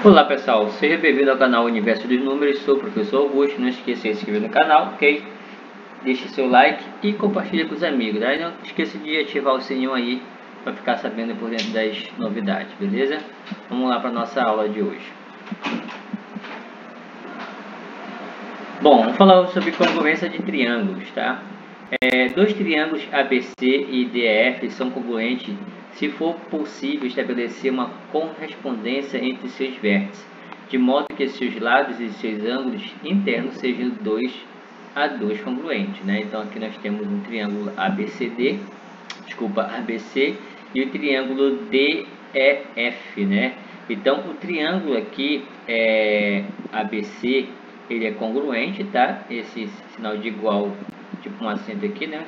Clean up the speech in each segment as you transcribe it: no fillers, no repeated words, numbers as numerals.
Olá pessoal, seja bem-vindo ao canal Universo dos Números, sou o professor Augusto. Não esqueça de se inscrever no canal, ok? Deixe seu like e compartilhe com os amigos, tá? E não esqueça de ativar o sininho aí para ficar sabendo por dentro das novidades, beleza? Vamos lá para nossa aula de hoje. Bom, vamos falar sobre congruência de triângulos, tá? Dois triângulos ABC e DF são congruentes se for possível estabelecer uma correspondência entre seus vértices, de modo que seus lados e seus ângulos internos sejam 2 a 2 congruentes, né? Então aqui nós temos um triângulo ABC e o triângulo DEF, né? Então o triângulo aqui ABC, ele é congruente, tá? Esse sinal de igual, tipo um acento aqui, né?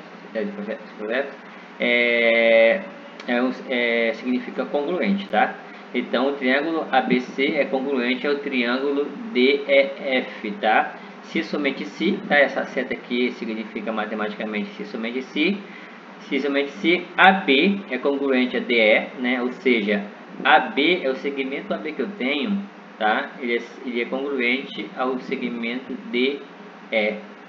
Significa congruente, tá? Então o triângulo ABC é congruente ao triângulo DEF, tá? Se somente se, tá? Essa seta aqui significa matematicamente se somente se AB é congruente a DE, né? Ou seja, AB é o segmento AB que eu tenho, tá? Ele é congruente ao segmento DE,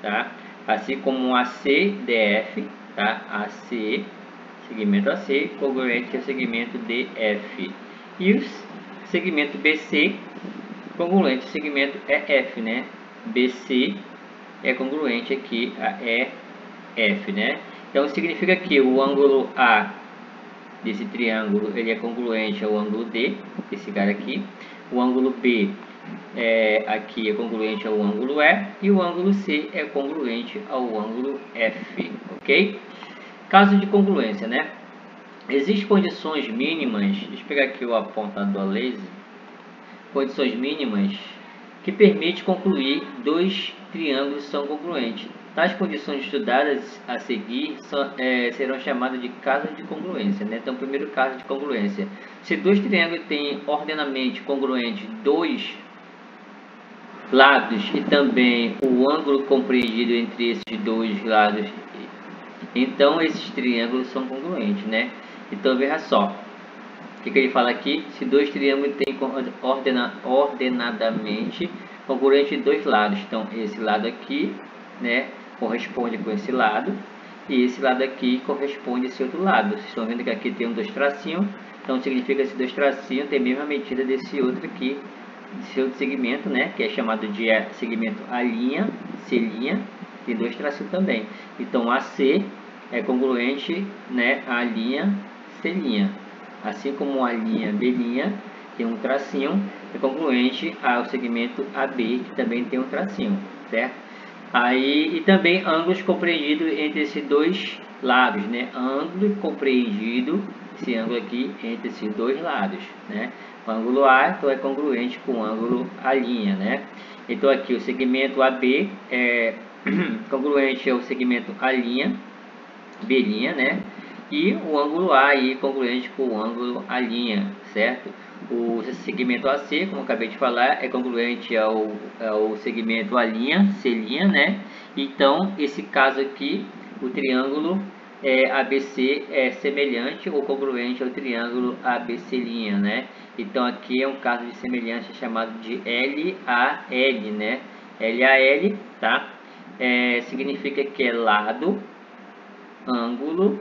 tá? Assim como AC, DF, tá? AC, segmento AC, congruente ao segmento DF. E o segmento BC, congruente ao segmento EF, né? BC é congruente aqui a EF, né? Então significa que o ângulo A desse triângulo ele é congruente ao ângulo D, esse cara aqui. O ângulo B aqui é congruente ao ângulo E e o ângulo C é congruente ao ângulo F, ok? Caso de congruência, né? Existem condições mínimas, deixa eu pegar aqui o apontador laser, condições mínimas que permitem concluir dois triângulos são congruentes. Tais condições estudadas a seguir serão chamadas de casos de congruência, né? Então, primeiro caso de congruência. Se dois triângulos têm ordenadamente congruentes dois lados e também o ângulo compreendido entre esses dois lados, então esses triângulos são congruentes, né? Então, veja só. O que ele fala aqui? Se dois triângulos têm ordenadamente congruente de dois lados. Então, esse lado aqui, né, corresponde com esse lado. E esse lado aqui corresponde a esse outro lado. Vocês estão vendo que aqui tem dois tracinhos. Então, significa que esses dois tracinhos têm a mesma medida desse outro aqui, desse outro segmento, né, que é chamado de segmento A', C', tem dois tracinhos também. Então, AC é congruente, né, A', C'. Assim como a linha B' tem um tracinho, é congruente ao segmento AB, que também tem um tracinho, certo? Aí, e também ângulos compreendidos entre esses dois lados, né? Ângulo compreendido, esse ângulo aqui, entre esses dois lados, né? O ângulo A, então, é congruente com o ângulo A', né? Então, aqui o segmento AB é congruente ao segmento A', B', né? E o ângulo A aí congruente com o ângulo A', certo? O segmento AC, como eu acabei de falar, é congruente ao segmento A', C', né? Então, esse caso aqui, o triângulo ABC é semelhante ou congruente ao triângulo ABC', né? Então, aqui é um caso de semelhança chamado de LAL, né? LAL, tá? Significa que é lado, ângulo,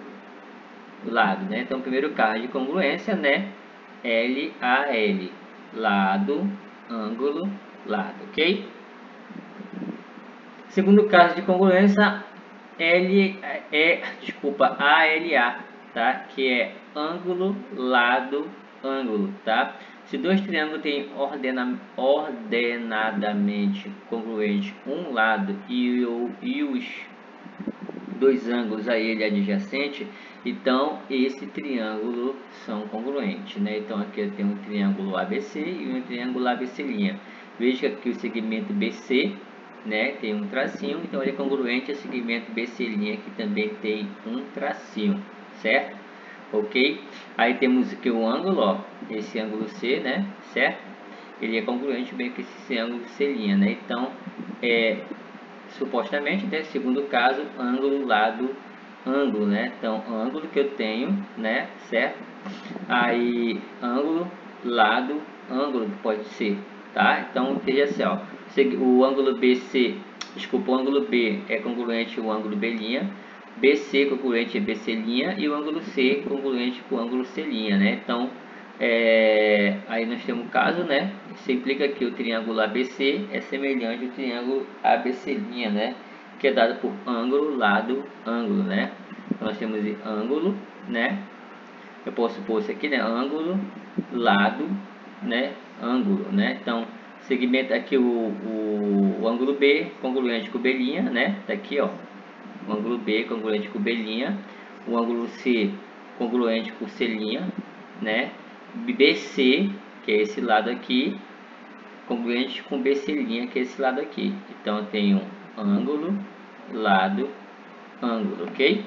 lado, né? Então, primeiro caso de congruência, né? LAL, lado, ângulo, lado, ok? Segundo caso de congruência, ALA, tá? Que é ângulo, lado, ângulo, tá? Se dois triângulos têm ordenadamente congruente um lado e os dois ângulos a ele adjacente, então esse triângulo são congruentes, né? Então aqui eu tenho um triângulo ABC e um triângulo ABC'. Veja que aqui o segmento BC, né, tem um tracinho, então ele é congruente ao segmento BC', que também tem um tracinho, certo? Ok? Aí temos aqui o ângulo, ó, esse ângulo C, né, certo? Ele é congruente bem com esse ângulo C', né? Então, supostamente, né, segundo caso, ângulo, lado, ângulo, né? Então, ângulo que eu tenho, né, certo? Aí, ângulo, lado, ângulo pode ser, tá? Então veja assim, ó, o ângulo BC, desculpa, o ângulo B é congruente ao ângulo B', BC congruente a BC' e o ângulo C congruente com o ângulo C', né? Então, aí nós temos o caso, né? Isso implica que o triângulo ABC é semelhante ao triângulo ABC', né? Que é dado por ângulo, lado, ângulo, né? Então, nós temos ângulo, né? Eu posso pôr isso aqui, né? Ângulo, lado, né? Ângulo, né? Então, segmento aqui o ângulo B congruente com o B', né? Tá aqui, ó. O ângulo B congruente com o B', o ângulo C congruente com o C', né? BC, que é esse lado aqui, congruente com BC', que é esse lado aqui. Então, eu tenho ângulo, lado, ângulo, ok?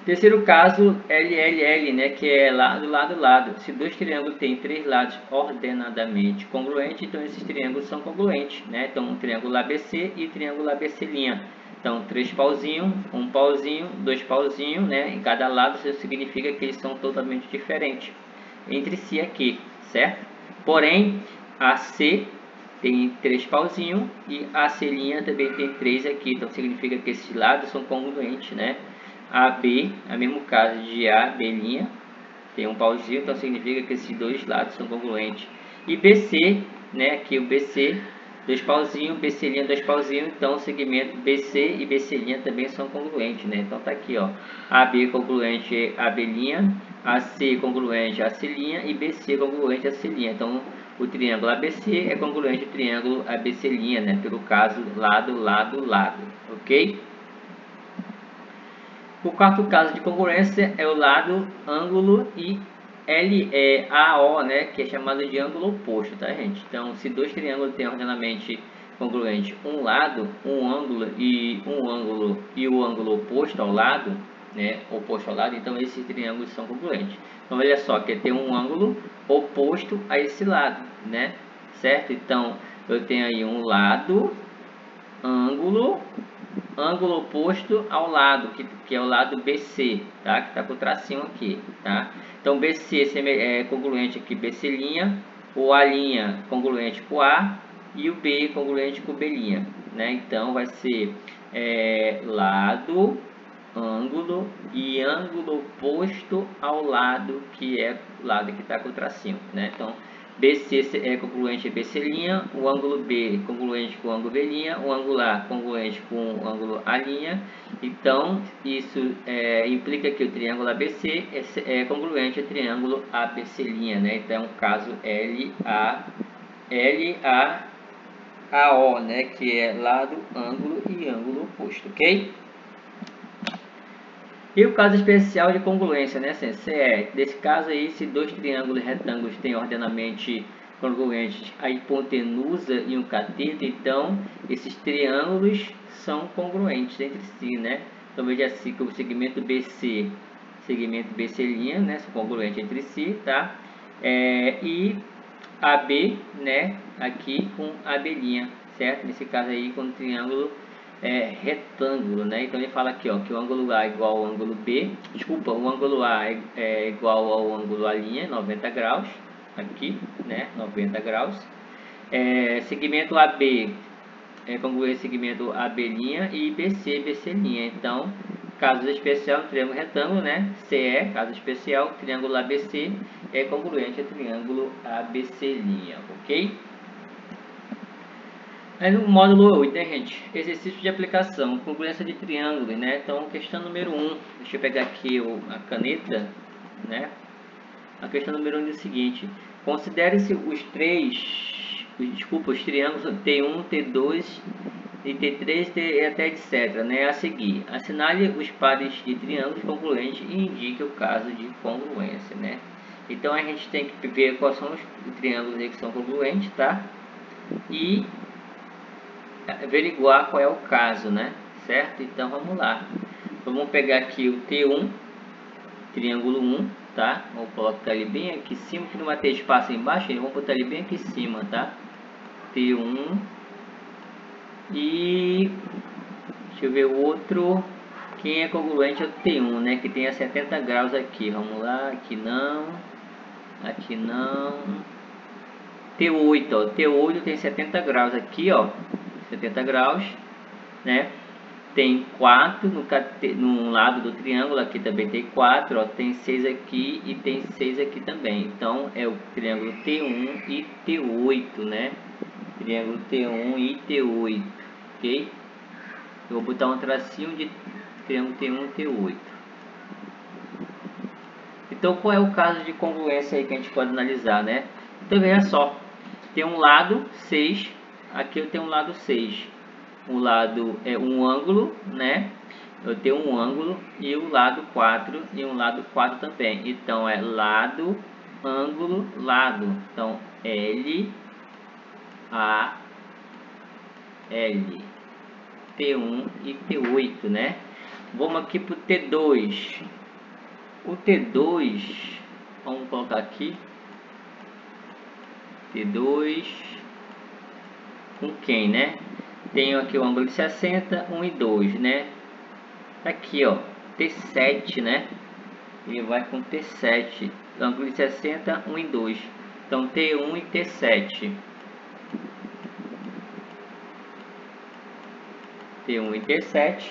Terceiro caso, LLL, né, que é lado, lado, lado. Se dois triângulos têm três lados ordenadamente congruentes, então esses triângulos são congruentes, né? Então, um triângulo ABC e triângulo ABC'. Então, 3 pauzinhos, 1 pauzinho, 2 pauzinhos, né? Em cada lado, isso significa que eles são totalmente diferentes entre si aqui, certo? Porém, AC tem 3 pauzinhos e AC' também tem 3 aqui, então significa que esses lados são congruentes, né? AB, é o mesmo caso de A, B', tem um pauzinho, então significa que esses dois lados são congruentes. E BC, né, aqui o BC, 2 pauzinhos, BC', 2 pauzinhos, então o segmento BC e BC' também são congruentes, né? Então tá aqui, ó, AB congruente a B', AC congruente a C' e BC congruente a C'. Então o triângulo ABC é congruente ao triângulo ABC', né? Pelo caso lado, lado, lado, ok? O quarto caso de congruência é o lado, ângulo e AO, né, que é chamado de ângulo oposto, tá, gente? Então, se dois triângulos têm ordenamento congruente um lado, um ângulo e o ângulo oposto ao lado, né, oposto ao lado, então esses triângulos são congruentes. Então, olha só, que tem um ângulo oposto a esse lado, né? Certo? Então, eu tenho aí um lado, ângulo oposto ao lado, que é o lado BC, tá? Que está com o tracinho aqui, tá? Então, BC é congruente aqui, BC', o A' congruente com A e o B congruente com o B', né? Então, vai ser lado, ângulo e ângulo oposto ao lado, que é o lado que está com o tracinho, né? Então, BC é congruente a BC', o ângulo B congruente com o ângulo B', o ângulo A congruente com o ângulo A'. Então, isso implica que o triângulo ABC é congruente ao triângulo ABC', né? Então, é um caso LAO, né? Que é lado, ângulo e ângulo oposto, ok? E o caso especial de congruência, né? Nesse caso aí, se dois triângulos retângulos têm ordenamento congruentes, a hipotenusa e um cateto, então esses triângulos são congruentes entre si, né? Então veja assim que o segmento BC, né? São congruentes entre si, tá? E AB, né? Aqui com AB', certo? Nesse caso aí, com o triângulo retângulo, né? Então ele fala aqui, ó, que o ângulo A é igual ao ângulo B, desculpa, o ângulo A é igual ao ângulo A', 90 graus, aqui, né? 90 graus. Segmento AB é congruente segmento AB' e BC, BC'. Então, caso especial, triângulo retângulo, né? CE, caso especial, triângulo ABC é congruente ao triângulo ABC', ok? Aí no módulo 8, né, gente? Exercício de aplicação, congruência de triângulos, né? Então, questão número 1, deixa eu pegar aqui a caneta, né? A questão número 1 diz o seguinte: considere-se os triângulos T1, T2 e T3 e até etc, né? A seguir, assinale os pares de triângulos congruentes e indique o caso de congruência, né? Então, a gente tem que ver quais são os triângulos aí que são congruentes, tá? E averiguar qual é o caso, né? Certo? Então vamos lá. Vamos pegar aqui o T1, triângulo 1, tá? Vou colocar ele bem aqui em cima, que não vai ter espaço embaixo, vamos botar ele bem aqui em cima, tá? T1 e deixa eu ver o outro. Quem é congruente é o T1, né? Que tem a 70 graus aqui. Vamos lá, aqui não. Aqui não. T8, ó. T8 tem 70 graus aqui, ó. 70 graus, né? Tem 4 no lado do triângulo, aqui também tem 4, ó. Tem 6 aqui e tem 6 aqui também. Então, é o triângulo T1 e T8, né? Triângulo T1 e T8, ok? Eu vou botar um tracinho de triângulo T1 e T8. Então, qual é o caso de congruência aí que a gente pode analisar, né? Então, veja só. Tem um lado 6, aqui eu tenho um lado 6. O lado é um ângulo, né? Eu tenho um ângulo e o lado 4 e um lado 4 também. Então, é lado, ângulo, lado. Então, L, A, L, T1 e T8, né? Vamos aqui para o T2. O T2, vamos colocar aqui. T2 com quem, né? Tenho aqui o ângulo de 60, 1 e 2, né? Aqui, ó, T7, né? Ele vai com T7, ângulo de 60, 1 e 2. Então, T1 e T7. T1 e T7.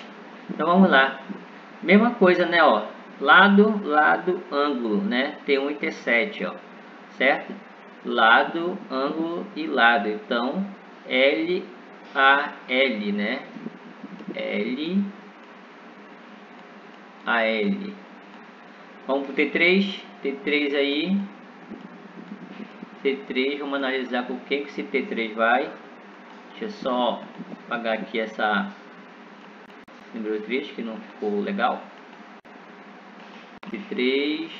Então, vamos lá. Mesma coisa, né, ó. Lado, lado, ângulo, né? T1 e T7, ó. Certo? Lado, ângulo e lado. Então, L, A, L, né? L, A, L. Vamos para o T3. T3 aí. T3, vamos analisar com quem que esse T3 vai. Deixa eu só apagar aqui essa número 3 que não ficou legal. T3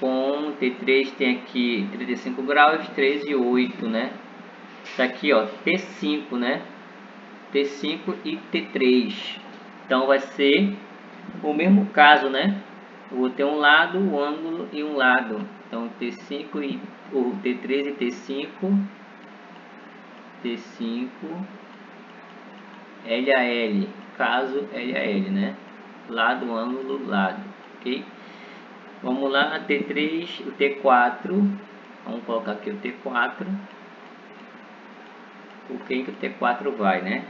com T3 tem aqui 35 graus, 3 e 8, né? Tá aqui, ó, T5, né? T5 e T3. Então vai ser o mesmo caso, né? Eu vou ter um lado, um ângulo e um lado. Então T5 e o T3 e T5, T5, L a L, caso L a L, né? Lado, ângulo, lado, ok? Vamos lá, T3, o T4, vamos colocar aqui o T4, o quem que o T4 vai, né?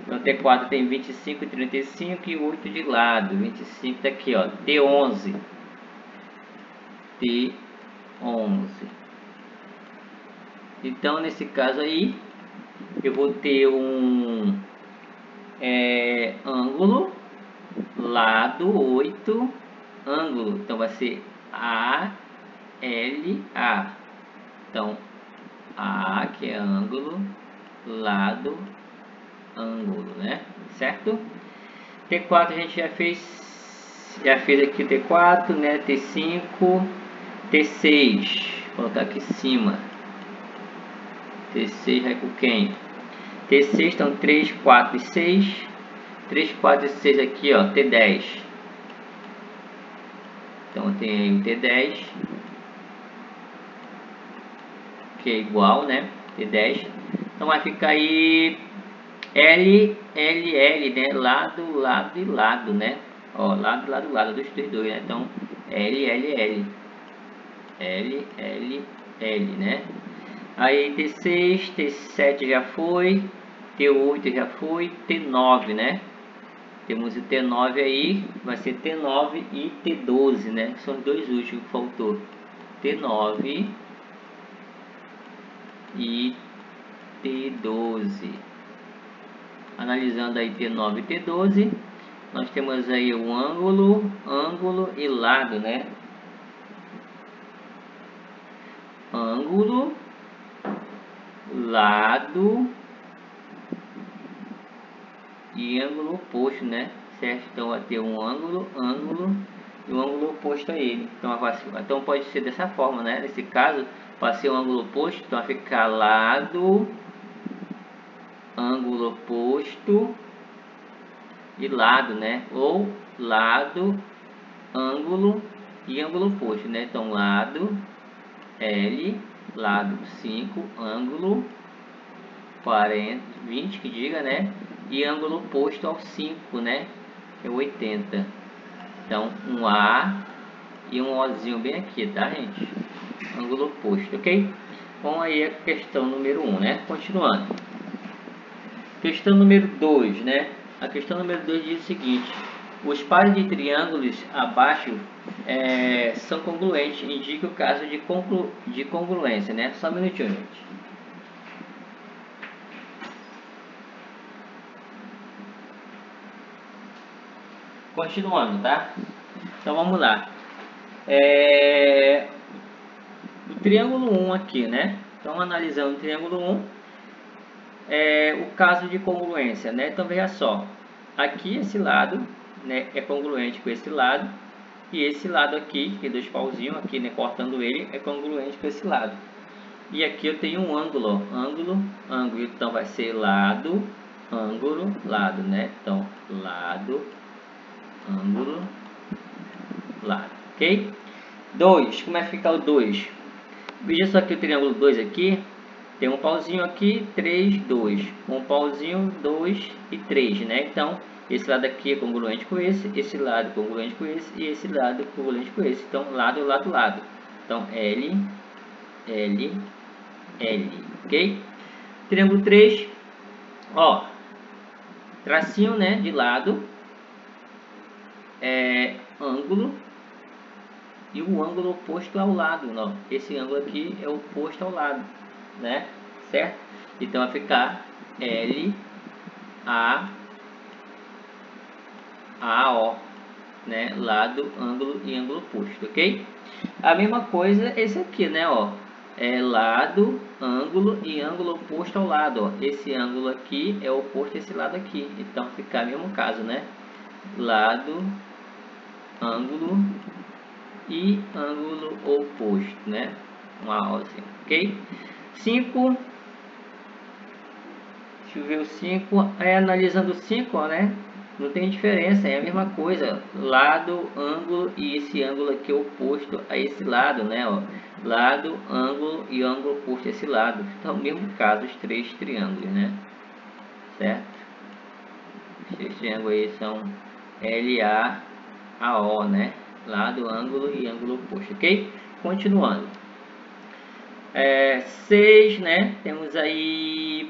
Então, T4 tem 25, 35 e 8 de lado. 25 tá aqui, ó. T11. T11. Então, nesse caso aí, eu vou ter um ângulo, lado 8, ângulo. Então, vai ser A, L, A. Então, A, que é ângulo, lado, ângulo, né? Certo? T4 a gente já fez aqui o T4, né? T5, T6, vou colocar aqui em cima. T6 vai com quem? T6 estão 3, 4 e 6. 3, 4 e 6 aqui, ó, T10. Então tem aí o T10, que é igual, né? T10. Então vai ficar aí L, L, L, né? Lado, lado e lado, né? Ó, lado, lado, lado dos dois, né? Então, L, L, L. L, L, L, né? Aí, T6, T7 já foi. T8 já foi. T9, né? Temos o T9 aí. Vai ser T9 e T12, né? São os dois últimos que faltou. T9 e T12. Analisando aí T9 e T12, nós temos aí o ângulo, ângulo e lado, né? Ângulo, lado e ângulo oposto, né? Certo? Então vai ter um ângulo, ângulo e um ângulo oposto a ele. Então pode ser dessa forma, né? Nesse caso, para ser um ângulo oposto, então vai ficar lado, ângulo oposto e lado, né? Ou lado, ângulo e ângulo oposto, né? Então, lado, L, lado 5, ângulo 40, 20 que diga, né? E ângulo oposto ao 5, né? Que é 80. Então, um A, e um Ozinho bem aqui, tá, gente? Ângulo oposto, ok? Bom, aí a questão número 1, né? Continuando. Questão número 2, né? A questão número 2 diz o seguinte: os pares de triângulos abaixo são congruentes, indica o caso de congruência, né? Só um minutinho, gente. Continuando, tá? Então vamos lá. O triângulo 1 aqui, né? Então analisando o triângulo 1, o caso de congruência, né? Então veja só, aqui esse lado, né, é congruente com esse lado, e esse lado aqui, que tem dois pauzinhos aqui, né, cortando ele, é congruente com esse lado. E aqui eu tenho um ângulo, ó, ângulo, ângulo, então vai ser lado, ângulo, lado, né? Então lado, ângulo, lado, ok? 2, como é que fica o 2? Veja só que o triângulo 2 aqui, tem um pauzinho aqui, 3, 2. Um pauzinho, 2 e 3, né? Então, esse lado aqui é congruente com esse lado congruente com esse e esse lado congruente com esse. Então, lado, lado, lado. Então, L, L, L, ok? Triângulo 3, ó, tracinho, né, de lado, ângulo, e o ângulo oposto ao lado, ó. Esse ângulo aqui é oposto ao lado, né? Certo? Então vai ficar L, A, O, né? Lado, ângulo e ângulo oposto, ok? A mesma coisa esse aqui, né? Ó, lado, ângulo e ângulo oposto ao lado, ó. Esse ângulo aqui é oposto a esse lado aqui, então fica o mesmo caso, né? Lado, ângulo e ângulo oposto, né? Uma Ozinha, ok? 5, deixa eu ver o 5, analisando o 5, ó, né? Não tem diferença, é a mesma coisa, lado, ângulo e esse ângulo aqui é oposto a esse lado, né? Ó, lado, ângulo e ângulo oposto a esse lado. Então, no mesmo caso, os três triângulos, né? Certo? Os três triângulos aí são LAO, né? Lado, ângulo e ângulo oposto, ok? Continuando. 6, né? Temos aí...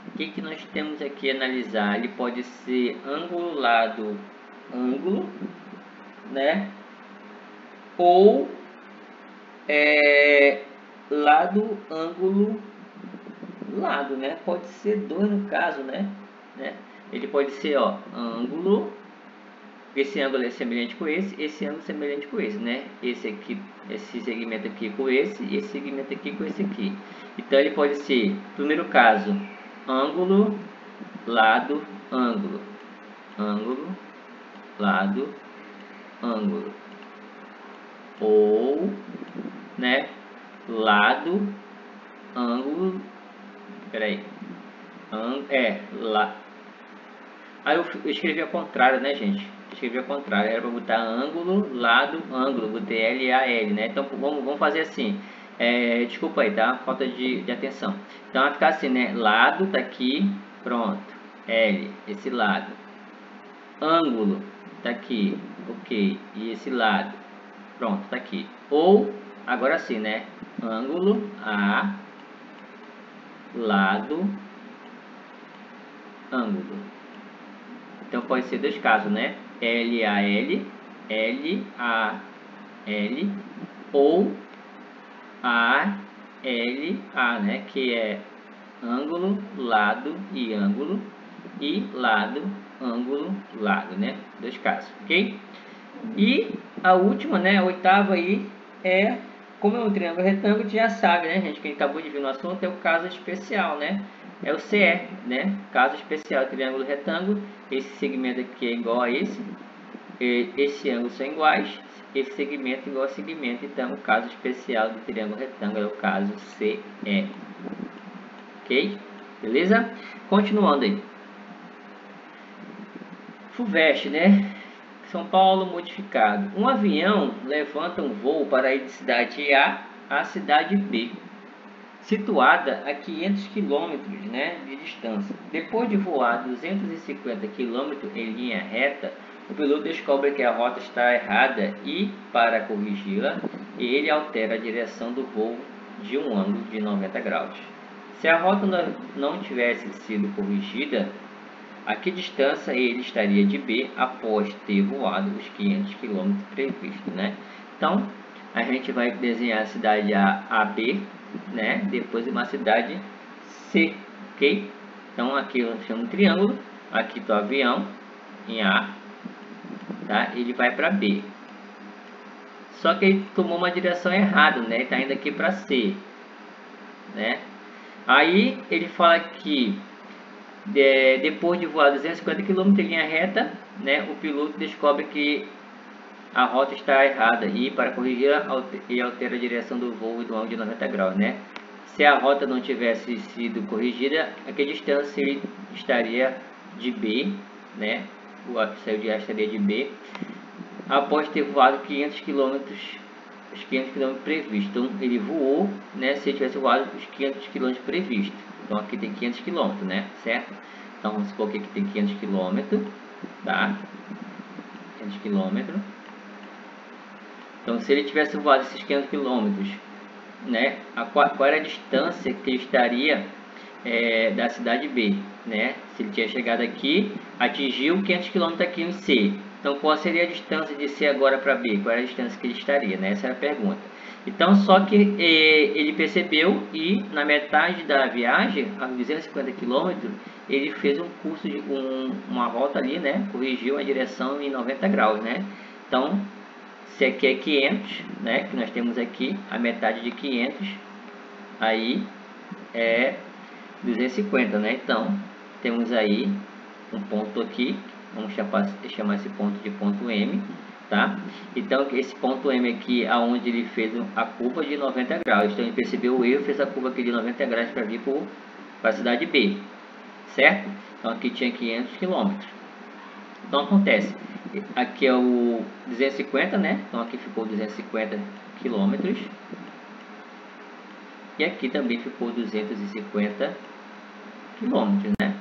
O que nós temos aqui a analisar? Ele pode ser ângulo, lado, ângulo, né? Ou lado, ângulo, lado, né? Pode ser dois no caso, né? Ele pode ser, ó, ângulo, esse ângulo é semelhante com esse ângulo é semelhante com esse, né? Esse aqui, esse segmento aqui com esse e esse segmento aqui com esse aqui. Então ele pode ser, primeiro caso, ângulo, lado, ângulo, ângulo, lado, ângulo, ou, né, lado, ângulo, peraí, lá. Aí eu escrevi ao contrário, né, gente? Escrevi ao contrário, era para botar ângulo, lado, ângulo, botei L-A-L, né? Então vamos fazer assim. Desculpa aí, tá? Falta de atenção. Então vai ficar assim, né? Lado tá aqui, pronto. L, esse lado. Ângulo tá aqui, ok. E esse lado, pronto, tá aqui. Ou, agora sim, né? Ângulo, A, lado, ângulo. Então pode ser dois casos, né? L-A-L, L-A-L, ou A-L-A, né? Que é ângulo, lado e ângulo, e lado, ângulo, lado, né? Dois casos, ok? E a última, né? A oitava aí como é um triângulo retângulo, a gente já sabe, né, gente? Quem acabou de vir no assunto é o caso especial, né? É o CE, né? Caso especial, triângulo retângulo. Esse segmento aqui é igual a esse. Esse ângulo são iguais. Esse segmento é igual a segmento. Então, o caso especial do triângulo retângulo é o caso CE. Ok? Beleza? Continuando aí. FUVEST, né? São Paulo modificado. Um avião levanta um voo para ir de cidade A à cidade B, situada a 500 km, né, de distância. Depois de voar 250 km em linha reta, O piloto descobre que a rota está errada e, para corrigi-la, ele altera a direção do voo de um ângulo de 90 graus. Se a rota não tivesse sido corrigida, a que distância ele estaria de B após ter voado os 500 km previstos, né? Então, a gente vai desenhar a cidade A, B, né? Depois uma cidade C, ok? Então, aqui eu chamo um triângulo, aqui está o avião em A, tá? Ele vai para B. Só que ele tomou uma direção errada, né? Está indo aqui para C, né? Aí ele fala que depois de voar 250 km em linha reta, né, o piloto descobre que a rota está errada e, para corrigi-la, ele altera a direção do voo e do ângulo de 90 graus, né? Se a rota não tivesse sido corrigida, a que distância ele estaria de B, né? O saiu de A estaria de B após ter voado 500 km, os 500 km previstos. Então ele voou, né? Se ele tivesse voado os 500 km previstos. Então aqui tem 500 km, né? Certo? Então vamos supor que aqui tem 500 km, tá? 500 km. Então se ele tivesse voado esses 500 km, né? Qual era a distância que ele estaria da cidade B, né? Se ele tinha chegado aqui, atingiu 500 km aqui em C. Então qual seria a distância de C agora para B? Qual era a distância que ele estaria, né? Essa era a pergunta. Então, só que ele percebeu e na metade da viagem, a 250 km, ele fez um curso de uma volta ali, né? Corrigiu a direção em 90 graus, né? Então, se aqui é 500, né? Que nós temos aqui a metade de 500, aí é 250, né? Então, temos aí um ponto aqui, vamos chamar esse ponto de ponto M. Tá? Então esse ponto M aqui aonde ele fez a curva de 90 graus. Então ele percebeu o erro, fez a curva aqui de 90 graus para vir para a cidade B, certo? Então aqui tinha 500 km. Então acontece, aqui é o 250, né? Então aqui ficou 250 km e aqui também ficou 250 km, né?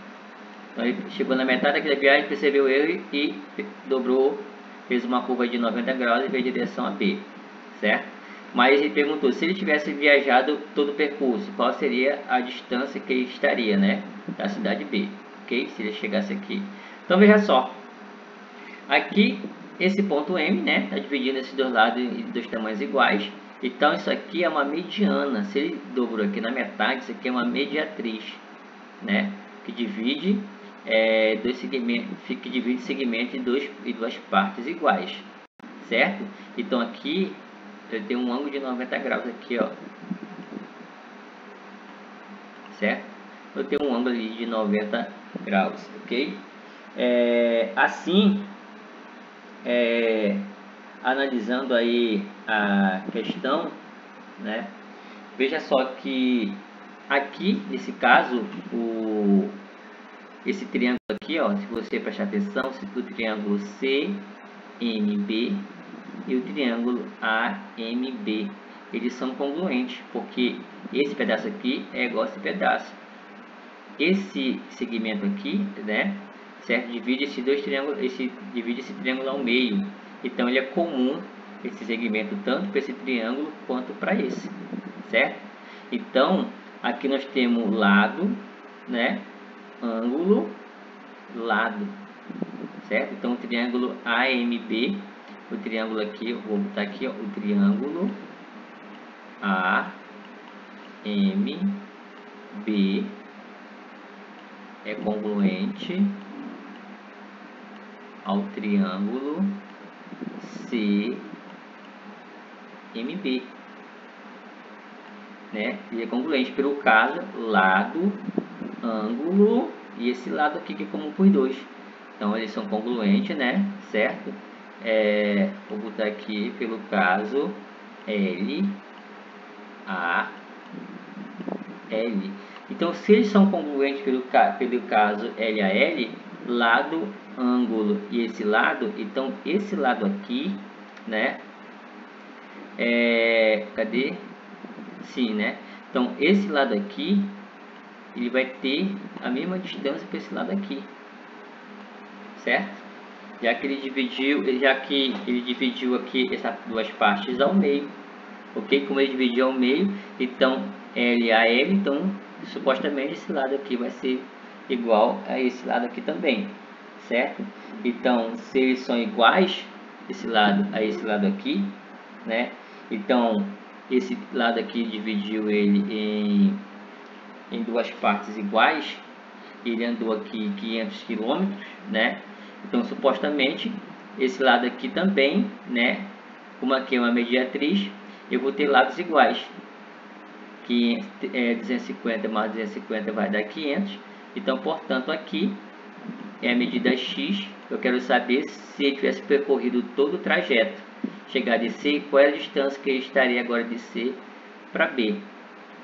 Então ele chegou na metade daquela viagem, percebeu o erro e dobrou, fez uma curva de 90 graus e veio em direção a B, certo? Mas ele perguntou, se ele tivesse viajado todo o percurso, qual seria a distância que ele estaria, né? Da cidade B, ok? Se ele chegasse aqui. Então veja só, aqui esse ponto M, né? Está dividindo esses dois lados em dois tamanhos iguais. Então isso aqui é uma mediana. Se ele dobrou aqui na metade, isso aqui é uma mediatriz, né? Que divide dois segmentos, que divide segmento em duas partes iguais, certo? Então aqui eu tenho um ângulo de 90 graus aqui, ó, certo? Eu tenho um ângulo ali de 90 graus, ok? Assim, analisando aí a questão, né? Veja só que aqui nesse caso esse triângulo aqui, ó, se você prestar atenção, o triângulo CMB e o triângulo AMB, eles são congruentes, porque esse pedaço aqui é igual a esse pedaço. Esse segmento aqui, né, certo? Divide esses dois triângulos, divide esse triângulo ao meio. Então ele é comum esse segmento tanto para esse triângulo quanto para esse, certo? Então aqui nós temos lado, né? Ângulo, lado, certo? Então o triângulo AMB, o triângulo aqui, eu vou botar aqui, ó, o triângulo AMB é congruente ao triângulo CMB, né? E é congruente pelo caso lado, ângulo e esse lado aqui que é comum por dois. Então eles são congruentes, né? Certo? Vou botar aqui pelo caso L, A, L. Então se eles são congruentes pelo caso L a L, lado, ângulo e esse lado, então esse lado aqui, né? Cadê? Sim, né? Então esse lado aqui ele vai ter a mesma distância para esse lado aqui, certo? já que ele dividiu aqui essas duas partes ao meio, ok? Como ele dividiu ao meio, então L a L, então supostamente esse lado aqui vai ser igual a esse lado aqui também, certo? Então, se eles são iguais, esse lado a esse lado aqui, né? Então, esse lado aqui dividiu ele em duas partes iguais, ele andou aqui 500 km, né? Então, supostamente, esse lado aqui também, né? Como aqui é uma mediatriz, eu vou ter lados iguais. 250 mais 250 vai dar 500. Então, portanto, aqui é a medida X. Eu quero saber se ele tivesse percorrido todo o trajeto, chegar de C, qual é a distância que ele estaria agora de C para B,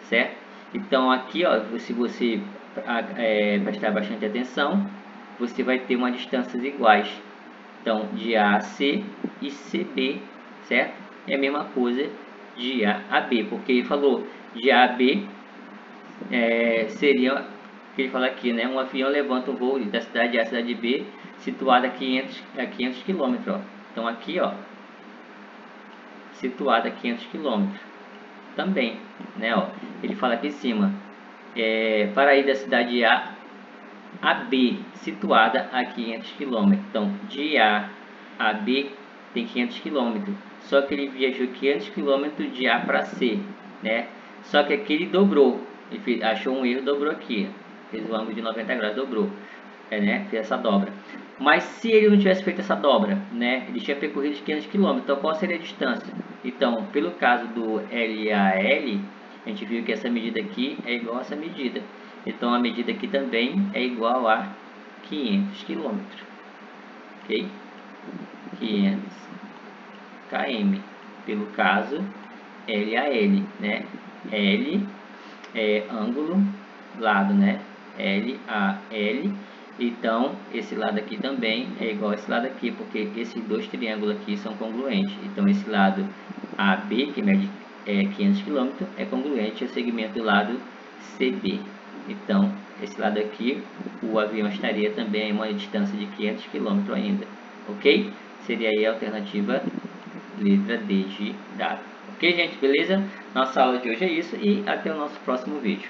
certo? Então, aqui, ó, se você prestar bastante atenção, você vai ter uma distâncias iguais. Então, de A a C e CB, certo? É a mesma coisa de A a B, porque ele falou de A a B, seria, que ele fala aqui, né? Um avião levanta um voo da cidade A à cidade B, situada a 500 km. Ó. Então, aqui, ó, situada a 500 km. Também, né? Ó, ele fala aqui em cima, para ir da cidade A a B, situada a 500 km. Então, de A a B tem 500 km. Só que ele viajou 500 km de A para C, né? Só que aqui ele dobrou. Ele achou um erro, dobrou aqui. Fez o ângulo de 90 graus, dobrou. Né? Fez essa dobra. Mas se ele não tivesse feito essa dobra, né? Ele tinha percorrido 500 km. Então, qual seria a distância? Então, pelo caso do LAL, a gente viu que essa medida aqui é igual a essa medida. Então, a medida aqui também é igual a 500 km. Ok? 500 km. Pelo caso LAL, né? L é ângulo, lado, né? LAL. Então, esse lado aqui também é igual a esse lado aqui, porque esses dois triângulos aqui são congruentes. Então, esse lado AB, que mede 500 km, é congruente ao segmento do lado CB. Então, esse lado aqui, o avião estaria também em uma distância de 500 km ainda. Ok? Seria aí a alternativa letra D de dado. Ok, gente? Beleza? Nossa aula de hoje é isso e até o nosso próximo vídeo.